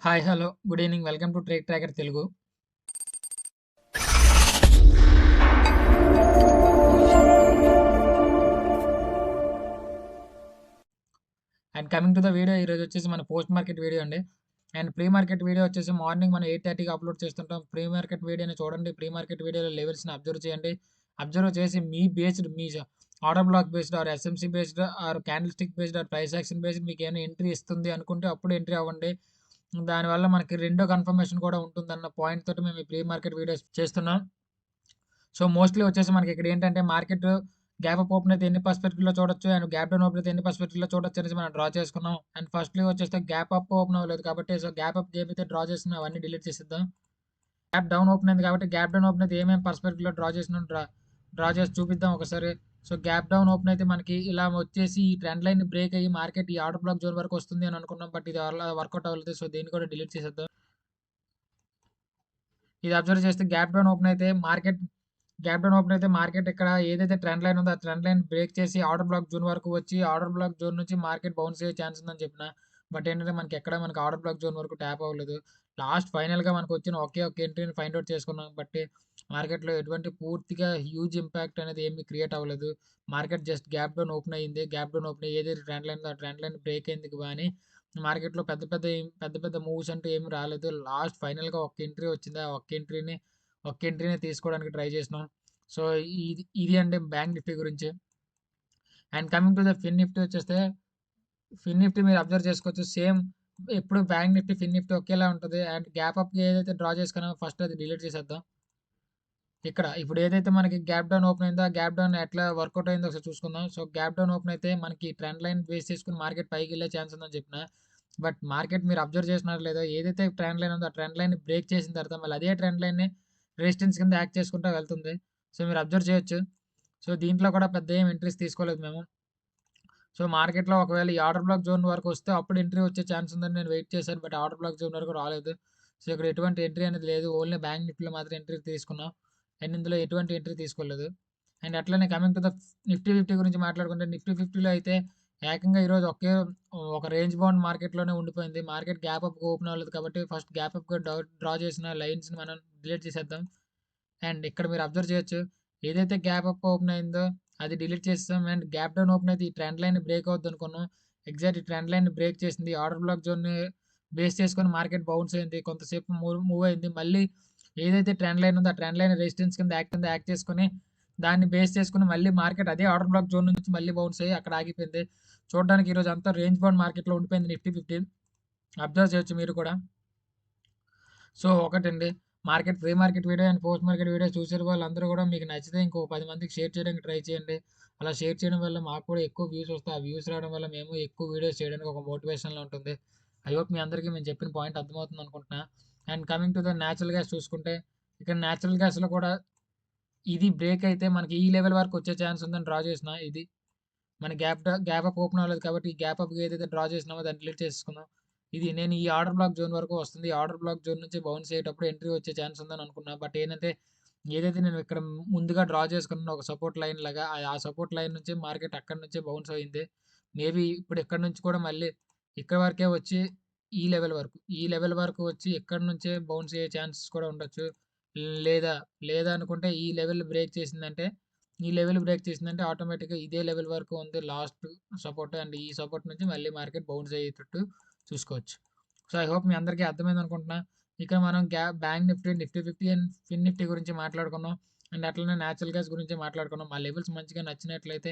Hi! Hello! Good evening. Welcome to trade tracker Telugu. And coming to the video ఈరోజు వచ్చేసి మన post market video అండి. And pre market video వచ్చేసి morning మనం 8:30కి upload చేస్తుంటాం. Pre market వీడియోని చూడండి. ప్రీ మార్కెట్ వీడియోలో లెవెల్స్‌ని అబ్జర్వ్ చేయండి. అబ్జర్వ్ చేసి మీ order block based or SMC based or candlestick based or price action based మీకు ఏమైనా ఎంట్రీ ఇస్తుంది అనుకుంటే అప్పుడు ఎంట్రీ అవ్వండి. దానివల్ల మనకి రెండో కన్ఫర్మేషన్ కూడా ఉంటుందన్న పాయింట్ తోటి మేము ఈ ప్రీ మార్కెట్ వీడియోస్ చేస్తున్నాం. సో, మోస్ట్‌లీ వచ్చేసి మనకి ఇక్కడ ఏంటంటే మార్కెట్ గ్యాప్ అప్ ఓపెన్ అయితే ఎన్ని పర్స్పెక్టివ్‌లో చూడొచ్చు అండ్ గ్యాప్ డౌన్ ఓపెన్ అయితే ఎన్ని పర్స్పెక్టివ్‌లో చూడొచ్చు అనేసి మనం డ్రా చేసుకున్నాం. అండ్ ఫస్ట్‌లీ వచ్చేస్తే గ్యాప్ అప్ ఓపెన్ అవ్వలేదు కాబట్టి సో, గ్యాప్ అప్ ఏవైతే డ్రా చేస్తున్నామో అవన్నీ డిలీట్ చేసేద్దాం. గ్యాప్ డౌన్ ఓపెన్ అయింది కాబట్టి గ్యాప్ డౌన్ ఓపెన్ అయితే ఏమేమి పర్స్పెక్టివ్‌లో డ్రా చేసినాం డ్రా చేసి చూపిద్దాం ఒకసారి. సో, గ్యాప్ డౌన్ ఓపెన్ అయితే మనకి ఇలా వచ్చేసి ఈ ట్రెండ్ లైన్‌ని బ్రేక్ అయ్యి మార్కెట్ ఈ ఆర్డర్ బ్లాక్ జోన్ వరకు వస్తుంది అని అనుకున్నాం. బట్ ఇది అలా వర్కౌట్ అవ్వలేదు. సో, దీన్ని కూడా డిలీట్ చేసేద్దాం. ఇది అబ్జర్వ్ చేస్తే గ్యాప్ డౌన్ ఓపెన్ అయితే మార్కెట్ ఇక్కడ ఏదైతే ట్రెండ్ లైన్ ఉందో ఆ ట్రెండ్ లైన్ బ్రేక్ చేసి ఆర్డర్ బ్లాక్ జోన్ వరకు వచ్చి ఆర్డర్ బ్లాక్ జోన్ నుంచి మార్కెట్ బౌన్స్ అయ్యే ఛాన్స్ ఉందని చెప్పిన. బట్ ఏంటంటే మనకి ఆర్డర్ బ్లాక్ జోన్ వరకు ట్యాప్ అవ్వలేదు. లాస్ట్ ఫైనల్‌గా మనకు వచ్చిన ఒకే ఒక ఎంట్రీని ఫైండ్ ఔట్ చేసుకున్నాం. బట్ మార్కెట్‌లో ఎటువంటి పూర్తిగా హ్యూజ్ ఇంపాక్ట్ అనేది ఏమీ క్రియేట్ అవ్వలేదు. Market just gap down open అయ్యింది. గ్యాప్ డౌన్ ఓపెన్ అయ్యి ఏదైతే ట్రెండ్ లైన్ ఉందో ఆ ట్రెండ్ లైన్ బ్రేక్ అయింది గానీ మార్కెట్‌లో పెద్ద పెద్ద మూవ్స్ అంటూ ఏమి రాలేదు. లాస్ట్ ఫైనల్‌గా ఒక్క ఎంట్రీని తీసుకోవడానికి ట్రై చేసినాం. సో, ఇది అండి బ్యాంక్ నిఫ్టీ గురించి. And coming to the Fin Nifty వచ్చేస్తే, ఫిన్ నిఫ్టీ మీరు అబ్జర్వ్ చేసుకోవచ్చు. సేమ్ ఎప్పుడు బ్యాంక్ నిఫ్టీ, ఫిన్ నిఫ్టీ ఒకేలా ఉంటది. అండ్ గ్యాప్ అప్‌కి ఏదైతే డ్రా చేసుకున్నామో ఫస్ట్ అది డిలీట్ చేసేద్దాం. ఇప్పుడు ఏదైతే మనకి గ్యాప్ డౌన్ ఓపెన్ అయిందో, ఆ గ్యాప్ డౌన్ ఎట్లా వర్కౌట్ అయిందో ఒకసారి చూసుకుందాం. సో, గ్యాప్ డౌన్ ఓపెన్ అయితే మనకి ట్రెండ్ లైన్ బేస్ చేసుకొని మార్కెట్ పైకెళ్ళే ఛాన్స్ ఉందని చెప్పిన. బట్ మార్కెట్ మీరు అబ్జర్వ్ చేసినారో లేదో ఏదైతే ట్రెండ్ లైన్ ఉందో ఆ ట్రెండ్ లైన్‌ని బ్రేక్ చేసిన తర్వాత మళ్ళీ అదే ట్రెండ్ లైన్‌ని రెసిస్టెన్స్ కింద యాక్ట్ చేసుకుంటా వెళ్తుంది. సో, మీరు అబ్జర్వ్ చేయొచ్చు. సో, దీంట్లో కూడా పెద్ద ఏం ఎంట్రీస్ తీసుకోలేదు మేము. సో, మార్కెట్‌లో ఒకవేళ ఈ ఆర్డర్ బ్లాక్ జోన్ వరకు వస్తే అప్పుడు ఎంట్రీ వచ్చే ఛాన్స్ ఉందని నేను వెయిట్ చేశాను. బట్ ఆర్డర్ బ్లాక్ జోన్ వరకు రాలేదు. సో, ఇక్కడ ఎటువంటి ఎంట్రీ అనేది లేదు. ఓన్లీ బ్యాంక్ నిఫ్టీలో మాత్రం ఎంట్రీ తీసుకున్నాం. అండ్ ఇందులో ఎటువంటి ఎంట్రీ తీసుకోలేదు. అండ్ అట్లనే కమింగ్ టు ద నిఫ్టీ 50 గురించి మాట్లాడుకుంటే నిఫ్టీ 50లో అయితే ఏకంగా ఈరోజు ఒక రేంజ్ బౌండ్ మార్కెట్‌లోనే ఉండిపోయింది. మార్కెట్ గ్యాప్ అప్‌గా ఓపెన్ అవ్వలేదు కాబట్టి ఫస్ట్ గ్యాప్ అప్‌గా డ్రా చేసిన లైన్స్‌ని మనం డిలీట్ చేసేద్దాం. అండ్ ఇక్కడ మీరు అబ్జర్వ్ చేయొచ్చు. ఏదైతే గ్యాప్ అప్ ఓపెన్ అయిందో అది డిలీట్ చేసేసాం. అండ్ గ్యాప్ డౌన్ ఓపెన్ అయితే ఈ ట్రెండ్ లైన్ బ్రేక్ అవుద్ది అనుకున్నాం. ఎగ్జాక్ట్ ఈ ట్రెండ్ లైన్ బ్రేక్ చేసింది. ఆర్డర్ బ్లాక్ జోన్‌ని బేస్ చేసుకొని మార్కెట్ బౌన్స్ అయింది. కొంతసేపు మూవ్ అయింది. మళ్ళీ ఏదైతే ట్రెండ్ లైన్ ఉందో ఆ ట్రెండ్ లైన్ రెసిస్టెన్స్ కింద యాక్ట్ చేసుకొని దాన్ని బేస్ చేసుకొని మళ్ళీ మార్కెట్ అదే ఆర్డర్ బ్లాక్ జోన్ నుంచి మళ్ళీ బౌన్స్ అయ్యి అక్కడ ఆగిపోయింది. చూడడానికి ఈరోజు అంతా రేంజ్ బౌండ్ మార్కెట్‌లో ఉండిపోయింది నిఫ్టీ 50. అబ్జర్వ్ చేయొచ్చు మీరు కూడా. సో, ఒకటండి. Pre market video and post market video చూసిన వాళ్ళందరూ గూడా మీకు నచ్చితే ఇంకో 10 మందికి షేర్ చేయడానికి ట్రై చేయండి. అలా షేర్ చేయడం వల్ల మాకు కూడా ఎక్కువ వ్యూస్ వస్తాయి. ఆ వ్యూస్ రావడం వల్ల మేము ఎక్కువ వీడియోస్ చేయడానికి ఒక మోటివేషన్‌లా ఉంటుంది. ఐ హోప్ మీ అందరికీ మేము చెప్పిన పాయింట్ అర్థమవుతుంది అనుకుంటున్నా. And coming to the natural gas చూసుకుంటే, ఇక్కడ నేచురల్ గ్యాస్‌లో కూడా ఇది బ్రేక్ అయితే మనకి ఈ లెవెల్ వరకు వచ్చే ఛాన్స్ ఉందని డ్రా చేసిన ఇది. మన గ్యాప్ అప్ ఓపెన్ అవ్వలేదు కాబట్టి ఈ గ్యాప్ అప్‌కి ఏదైతే డ్రా చేసినామో దాన్ని డిలీట్ చేసేసుకుందాం. నేను ఈ ఆర్డర్ బ్లాక్ జోన్ వరకు వస్తుంది. ఈ ఆర్డర్ బ్లాక్ జోన్ నుంచి బౌన్స్ అయ్యేటప్పుడు ఎంట్రీ వచ్చే ఛాన్స్ ఉందని అనుకున్నా. బట్ ఏంటంటే ఏదైతే నేను ఇక్కడ ముందుగా డ్రా చేసుకున్నానో ఒక సపోర్ట్ లైన్ లాగా ఆ సపోర్ట్ లైన్ నుంచి మార్కెట్ అక్కడి నుంచే బౌన్స్ అయింది. మేబీ ఇప్పుడు ఇక్కడి నుంచి కూడా మళ్ళీ ఇక్కడి వరకే వచ్చి ఈ లెవెల్ వరకు వచ్చి ఇక్కడి నుంచే బౌన్స్ అయ్యే ఛాన్సెస్ కూడా ఉండొచ్చు. లేదా లేదా అనుకుంటే ఈ లెవెల్ బ్రేక్ చేసిందంటే ఆటోమేటిక్‌గా ఇదే లెవెల్ వరకు ఉంది లాస్ట్ సపోర్ట్. అండ్ ఈ సపోర్ట్ నుంచి మళ్ళీ మార్కెట్ బౌన్స్ అయ్యేటట్టు చూసుకోవచ్చు. సో, ఐ హోప్ మీ అందరికీ అర్థమైందనుకుంటున్నా. ఇక మనం Bank Nifty, Nifty 50 and Fin Nifty గురించి మాట్లాడుకున్నాం. అండ్ అట్లనే నేచురల్ గ్యాస్ గురించి మాట్లాడుకున్నాం. మా లెవెల్స్ మంచిగా నచ్చినట్లయితే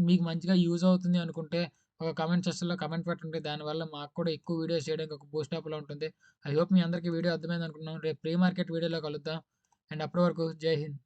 మీకు మంచిగా యూజ్ అవుతుంది అనుకుంటే ఒక కామెంట్ సెక్షన్‌లో కామెంట్ పెట్టండి. దానివల్ల మాకు కూడా ఎక్కువ వీడియోస్ చేయడానికి ఒక బూస్టప్‌లా ఉంటుంది. ఐ హోప్ మీ అందరికీ వీడియో అర్థమైందనుకుంటున్నాను. రేపు ప్రీ మార్కెట్ వీడియోలో కలుద్దాం. అండ్ అప్పటి వరకు జై హింద్.